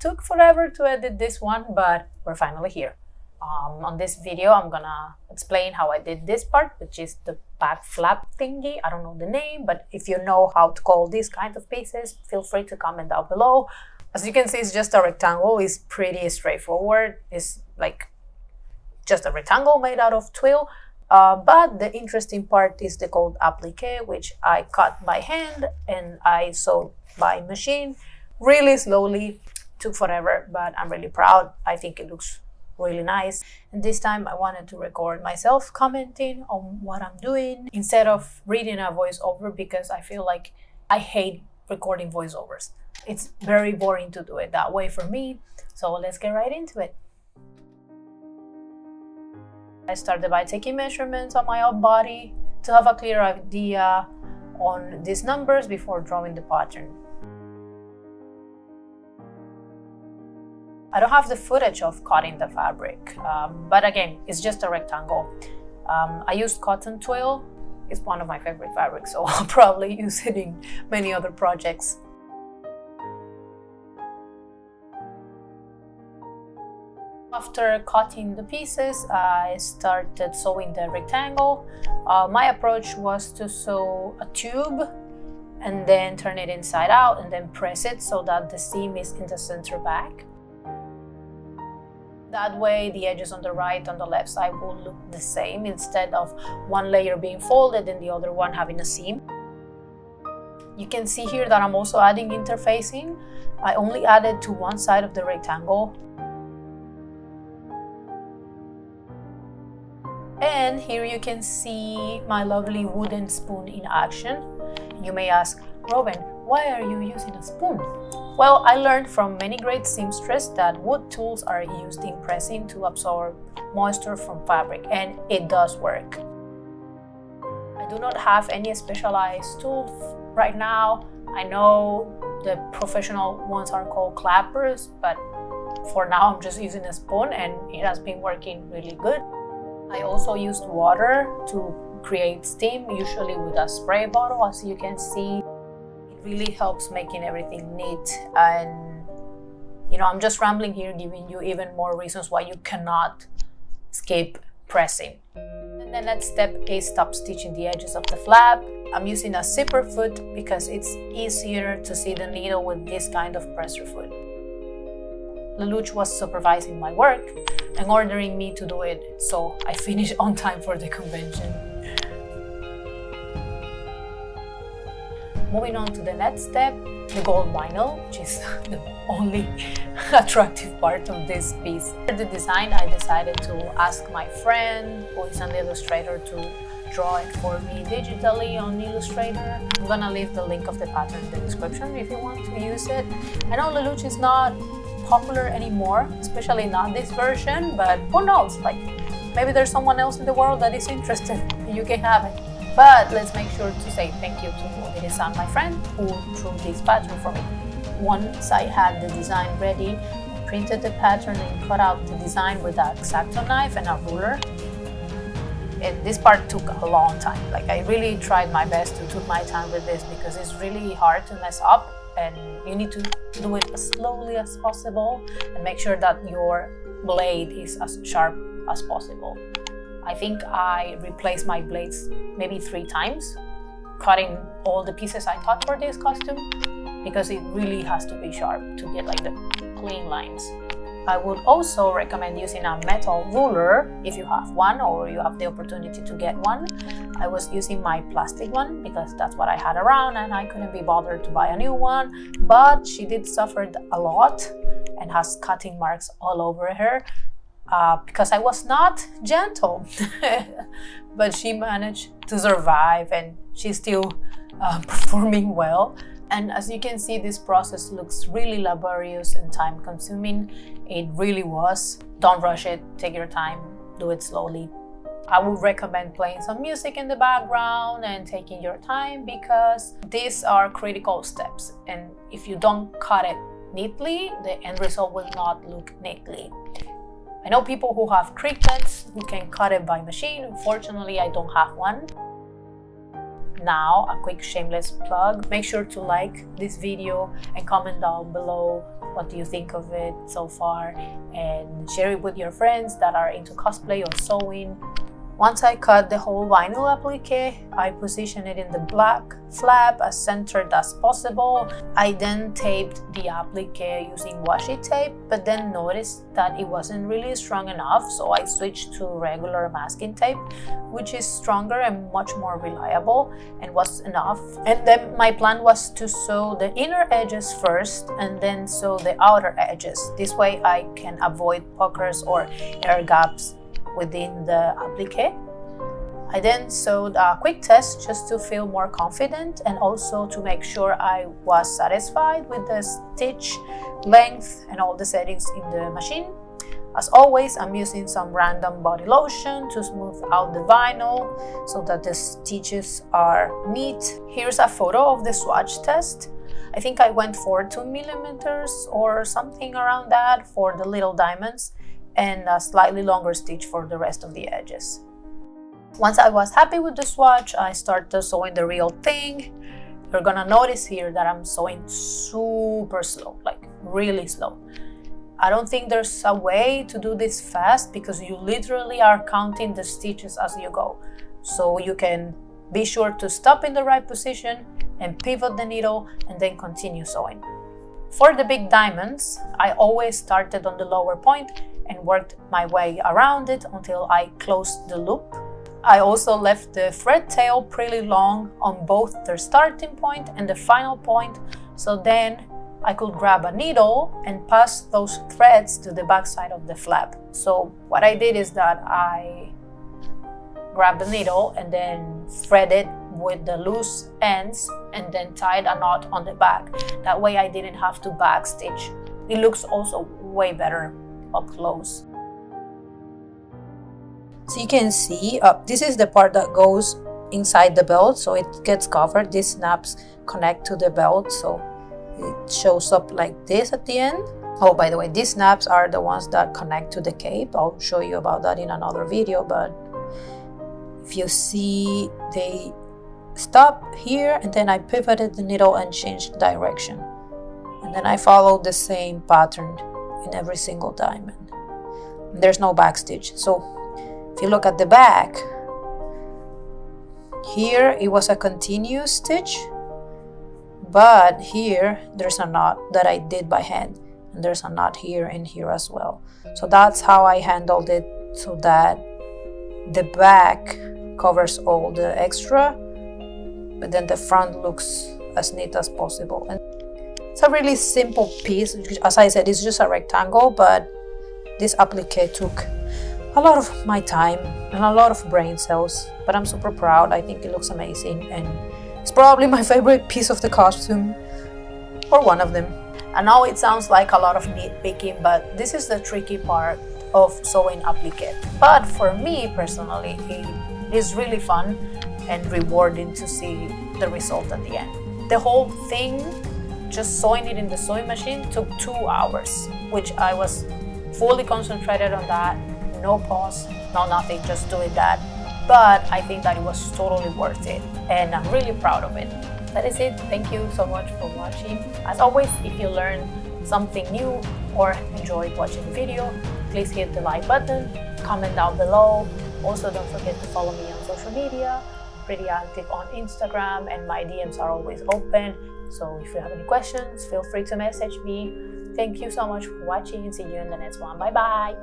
took forever to edit this one, but we're finally here. On this video, I'm gonna explain how I did this part, which is the back flap thingy. I don't know the name, but if you know how to call these kind of pieces, feel free to comment down below. As you can see, it's just a rectangle. It's pretty straightforward. It's like just a rectangle made out of twill. But the interesting part is the gold applique, which I cut by hand and I sewed by machine really slowly. Took forever, but I'm really proud. I think it looks really nice. And this time I wanted to record myself commenting on what I'm doing instead of reading a voiceover, because I feel like I hate recording voiceovers. It's very boring to do it that way for me. So let's get right into it. I started by taking measurements on my own body to have a clear idea on these numbers before drawing the pattern. I don't have the footage of cutting the fabric, but again, it's just a rectangle. I used cotton twill. It's one of my favorite fabrics, so I'll probably use it in many other projects. After cutting the pieces, I started sewing the rectangle. My approach was to sew a tube and then turn it inside out and then press it so that the seam is in the center back. That way, the edges on the right and the left side will look the same instead of one layer being folded and the other one having a seam. You can see here that I'm also adding interfacing. I only added to one side of the rectangle. And here you can see my lovely wooden spoon in action. You may ask, Robin, why are you using a spoon? Well, I learned from many great seamstresses that wood tools are used in pressing to absorb moisture from fabric, and it does work. I do not have any specialized tools right now. I know the professional ones are called clappers, but for now I'm just using a spoon and it has been working really good. I also used water to create steam, usually with a spray bottle, as you can see. Really helps making everything neat. And you know, I'm just rambling here, giving you even more reasons why you cannot skip pressing. And the next step is stop stitching the edges of the flap. I'm using a zipper foot because it's easier to see the needle with this kind of presser foot. Lelouch was supervising my work and ordering me to do it, so I finished on time for the convention. Moving on to the next step, the gold vinyl, which is the only attractive part of this piece. For the design, I decided to ask my friend, who is an illustrator, to draw it for me digitally on Illustrator. I'm gonna leave the link of the pattern in the description if you want to use it. I know Lelouch is not popular anymore, especially not this version, but who knows, like maybe there's someone else in the world that is interested and you can have it. But let's make sure to say thank you to Geass, my friend, who drew this pattern for me. Once I had the design ready, I printed the pattern and cut out the design with an X-Acto knife and a ruler. And this part took a long time. Like, I really tried my best to take my time with this because it's really hard to mess up and you need to do it as slowly as possible and make sure that your blade is as sharp as possible. I think I replaced my blades maybe 3 times, cutting all the pieces I cut for this costume, because it really has to be sharp to get like the clean lines. I would also recommend using a metal ruler if you have one or you have the opportunity to get one. I was using my plastic one because that's what I had around and I couldn't be bothered to buy a new one, but she did suffer a lot and has cutting marks all over her. Because I was not gentle, but she managed to survive and she's still performing well. And as you can see, this process looks really laborious and time-consuming. It really was. Don't rush it, take your time, do it slowly. I would recommend playing some music in the background and taking your time because these are critical steps. And if you don't cut it neatly, the end result will not look neatly. I know people who have Cricuts who can cut it by machine. Unfortunately, I don't have one. Now, a quick shameless plug. Make sure to like this video and comment down below what do you think of it so far, and share it with your friends that are into cosplay or sewing. Once I cut the whole vinyl applique, I position it in the black flap as centered as possible. I then taped the applique using washi tape, but then noticed that it wasn't really strong enough, so I switched to regular masking tape, which is stronger and much more reliable, and was enough. And then my plan was to sew the inner edges first and then sew the outer edges. This way I can avoid puckers or air gaps within the applique. I then sewed a quick test just to feel more confident and also to make sure I was satisfied with the stitch length and all the settings in the machine. As always, I'm using some random body lotion to smooth out the vinyl so that the stitches are neat. Here's a photo of the swatch test. I think I went for 2 millimeters or something around that for the little diamonds, and a slightly longer stitch for the rest of the edges. Once I was happy with the swatch, I started sewing the real thing. You're gonna notice here that I'm sewing super slow, like really slow. I don't think there's a way to do this fast because you literally are counting the stitches as you go. So you can be sure to stop in the right position and pivot the needle and then continue sewing. For the big diamonds, I always started on the lower point and worked my way around it until I closed the loop. I also left the thread tail pretty long on both the starting point and the final point, so then I could grab a needle and pass those threads to the back side of the flap. So what I did is that I grabbed the needle and then threaded with the loose ends and then tied a knot on the back. That way I didn't have to back stitch. It looks also way better up close. So you can see this is the part that goes inside the belt, so it gets covered. These snaps connect to the belt, so it shows up like this at the end. Oh, by the way, these snaps are the ones that connect to the cape. I'll show you about that in another video, but if you see, they stop here and then I pivoted the needle and changed direction, and then I followed the same pattern in every single diamond. There's no back stitch. So if you look at the back, here it was a continuous stitch, but here there's a knot that I did by hand, and there's a knot here and here as well. So that's how I handled it, so that the back covers all the extra, but then the front looks as neat as possible. And it's a really simple piece. As I said, it's just a rectangle, but this applique took a lot of my time and a lot of brain cells, but I'm super proud. I think it looks amazing, and it's probably my favorite piece of the costume, or one of them. I know it sounds like a lot of nitpicking, but this is the tricky part of sewing applique. But for me personally, it is really fun and rewarding to see the result at the end. The whole thing, just sewing it in the sewing machine, took 2 hours, which I was fully concentrated on that. No pause, no nothing, just doing that. But I think that it was totally worth it, and I'm really proud of it. That is it. Thank you so much for watching. As always, if you learned something new or enjoyed watching the video, please hit the like button, comment down below. Also, don't forget to follow me on social media. I'm pretty active on Instagram, and my DMs are always open. So if you have any questions, feel free to message me. Thank you so much for watching, and see you in the next one. Bye bye.